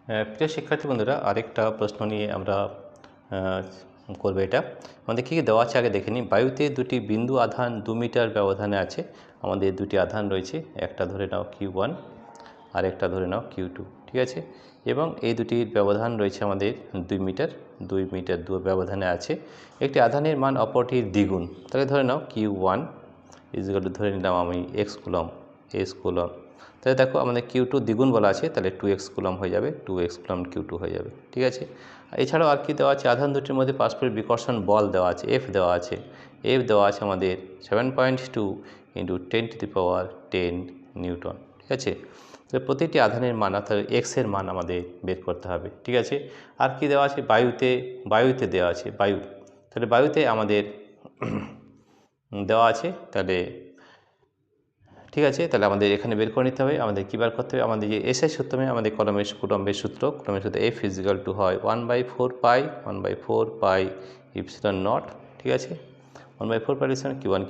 প্রিয় শিক্ষার্থী বন্ধুরা, আরেকটা প্রশ্ন নিয়ে আমরা করবো। এটা আমাদের কী দেওয়া আছে আগে দেখে নিই। বায়ুতে দুটি বিন্দু আধান 2 মিটার ব্যবধানে আছে। আমাদের দুটি আধান রয়েছে, একটা ধরে নাও Q1 আর একটা ধরে নাও Q2, ঠিক আছে। এবং এই দুটির ব্যবধান রয়েছে আমাদের 2 মিটার ব্যবধানে আছে। একটি আধানের মান অপরটির দ্বিগুণ, তাহলে ধরে নাও Q1 ধরে নিলাম আমি x কুলম, s কুলম। তাহলে দেখো আমাদের Q2 দ্বিগুণ বলা আছে, তাহলে 2x কুলম হয়ে যাবে, 2x কুলম Q2 হয়ে যাবে, ঠিক আছে। এছাড়াও আর কি দেওয়া আছে, আধান দুটির মধ্যে পারস্পরিক বিকর্ষণ বল দেওয়া আছে, F দেওয়া আছে। F দেওয়া আছে আমাদের 7.2 × 10⁻10 নিউটন, ঠিক আছে। তাহলে প্রতিটি আধানের মান অর্থাৎ x এর মান আমাদের বের করতে হবে, ঠিক আছে। আর কি দেওয়া আছে, বায়ুতে দেওয়া আছে, বায়ু। তাহলে বায়ুতে আমাদের দেওয়া আছে, তাহলে ঠিক আছে। তাহলে আমাদের এখানে বের করে নিতে হবে, আমাদের কী বার করতে হবে, আমাদের যে এসআই সূত্র আমাদের কুলম্বের সূত্র F হয় 1/4 পাই ইপসিলন নট, ঠিক আছে। 1/4 পাই ইপসিলন Q1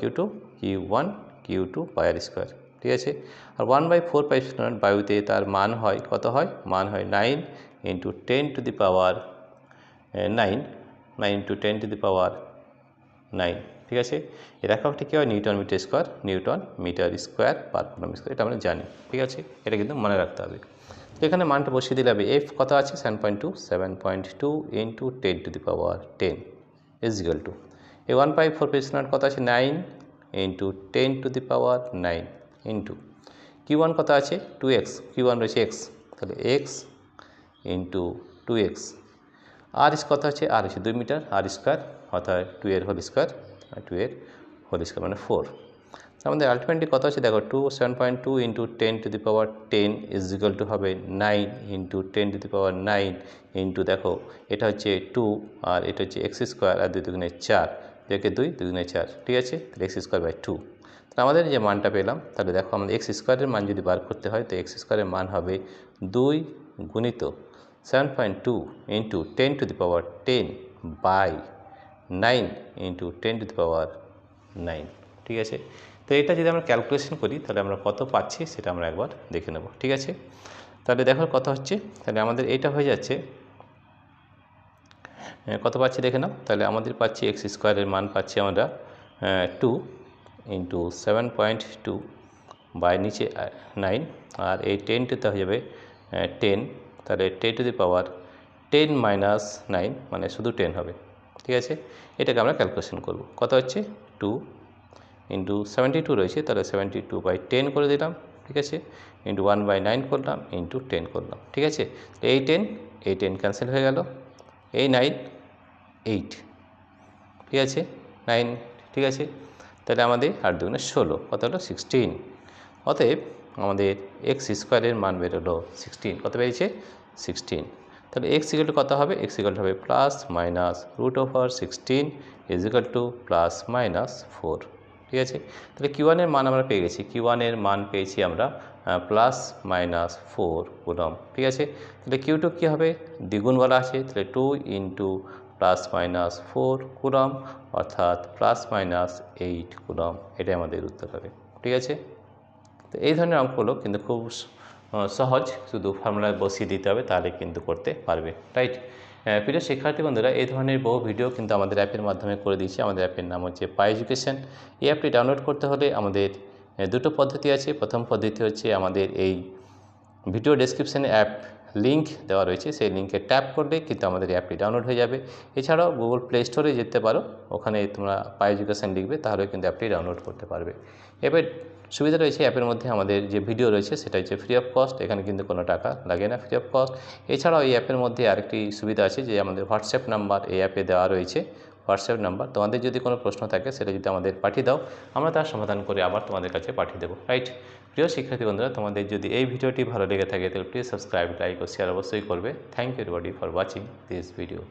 Q2 পাই আর স্কোয়ার, ঠিক আছে। আর 1/4 পাই ইপসিলন নট বায়ুতে তার মান হয় কত হয়, মান হয় 9 × 10⁻9, ঠিক আছে। এর এককটি কী হয়, newton metre square per coulomb square, এটা আমরা জানি, ঠিক আছে। এটা কিন্তু মনে রাখতে হবে। তো এখানে মানটা বসিয়ে দিলে হবে, F কত আছে 7.2 × 10⁻10 = এই 1/4 পেছনার কত আছে 9 × 10⁻9 Q1 কত আছে 2x, Q1 রয়েছে x, তাহলে x × 2x। আর কত আছে, আর হচ্ছে 2 মিটার, আর স্কোয়ার অর্থাৎ 2 এর হোল স্কোয়ার মানে 4। আমাদের আলটিমেটলি কত আছে দেখো, 7.2 × 10⁻10 হবে 9 × 10⁻9 দেখো এটা হচ্ছে 2 আর এটা হচ্ছে x স্কোয়ার, আর 2 দুগুণে 4, 2 2 দুগুণে 4, ঠিক আছে। তাহলে x²/2। তাহলে আমাদের যে মানটা পেলাম, তাহলে দেখো আমাদের x স্কোয়ারের মান যদি বার করতে হয়, তো x স্কোয়ারের মান হবে 2 গুণিত 7.2 × 10⁻10/9 × 10⁻9, ঠিক আছে। তো এটা যদি আমরা ক্যালকুলেশন করি, তাহলে আমরা কত পাচ্ছি সেটা আমরা একবার দেখে নেব, ঠিক আছে। তাহলে দেখো কত হচ্ছে, তাহলে আমাদের এটা হয়ে যাচ্ছে, কত পাচ্ছি দেখে নাও। তাহলে আমাদের পাচ্ছি x স্কোয়ারের মান পাচ্ছি আমরা 2 × 7.2 বাই নিচে 9, আর এই 10তে হয়ে যাবে 10, তাহলে 10⁻10 - 9 শুধু 10 হবে, ঠিক আছে। এটাকে আমরা ক্যালকুলেশন করব, কত হচ্ছে 2 × 72 রয়েছে, তাহলে 72/10 করে দিলাম, ঠিক আছে, × 1/9 করলাম, × 10 করলাম, ঠিক আছে। এই 10 ক্যান্সেল হয়ে গেল, এই 9 8, ঠিক আছে, 9, ঠিক আছে। তাহলে আমাদের 8 দুগুণে 16, কত হলো 16। অতএব আমাদের x স্কোয়ারের মান বেরোলো 16, কত বেরিয়েছে 16। তাহলে x = কত হবে, x = হবে +/√16 ±4, ঠিক আছে। তাহলে Q1 এর মান আমরা পেয়ে গেছি, Q1 এর মান পেয়েছি আমরা +/4 কুলম, ঠিক আছে। তাহলে Q2 কী হবে, দ্বিগুণ বলা আছে, তাহলে 2 × +/4 কুলম অর্থাৎ +/8 কুলম, এটাই আমাদের উত্তর হবে, ঠিক আছে। তো এই ধরনের অঙ্কগুলো কিন্তু খুব সহজ, শুধু ফর্মুলা বসিয়ে দিতে হবে, তাহলে কিন্তু করতে পারবে, রাইট। প্রিয় শিক্ষার্থী বন্ধুরা, এই ধরনের বহু ভিডিও কিন্তু আমাদের অ্যাপের মাধ্যমে করে দিয়েছি। আমাদের অ্যাপের নাম হচ্ছে পাই এডুকেশন। এই অ্যাপটি ডাউনলোড করতে হলে আমাদের দুটো পদ্ধতি আছে। প্রথম পদ্ধতি হচ্ছে আমাদের এই ভিডিও ডেসক্রিপশানে অ্যাপ লিঙ্ক দেওয়া রয়েছে, সেই লিঙ্কে ট্যাপ করলে কিন্তু আমাদের অ্যাপটি ডাউনলোড হয়ে যাবে। এছাড়াও গুগল প্লে স্টোরে যেতে পারো, ওখানে তোমরা পাই এডুকেশন লিখবে, তাহলে কিন্তু অ্যাপটি ডাউনলোড করতে পারবে। এবার সুবিধা রয়েছে অ্যাপের মধ্যে, আমাদের যে ভিডিও রয়েছে সেটা হচ্ছে ফ্রি অফ কস্ট, এখানে কিন্তু কোনো টাকা লাগে না, ফ্রি অফ কস্ট। এছাড়াও এই অ্যাপের মধ্যে আরেকটি সুবিধা আছে যে আমাদের হোয়াটসঅ্যাপ নাম্বার এই অ্যাপে দেওয়া রয়েছে, হোয়াটসঅ্যাপ নাম্বার। তোমাদের যদি কোনো প্রশ্ন থাকে সেটা যদি আমাদের পাঠিয়ে দাও, আমরা তার সমাধান করে আবার তোমাদের কাছে পাঠিয়ে দেবো, রাইট। প্রিয় শিক্ষার্থী বন্ধুরা, তোমাদের যদি এই ভিডিওটি ভালো লেগে থাকে তাহলে প্লিজ সাবস্ক্রাইব, লাইক ও শেয়ার অবশ্যই করবে। Thank you everybody for watching this video.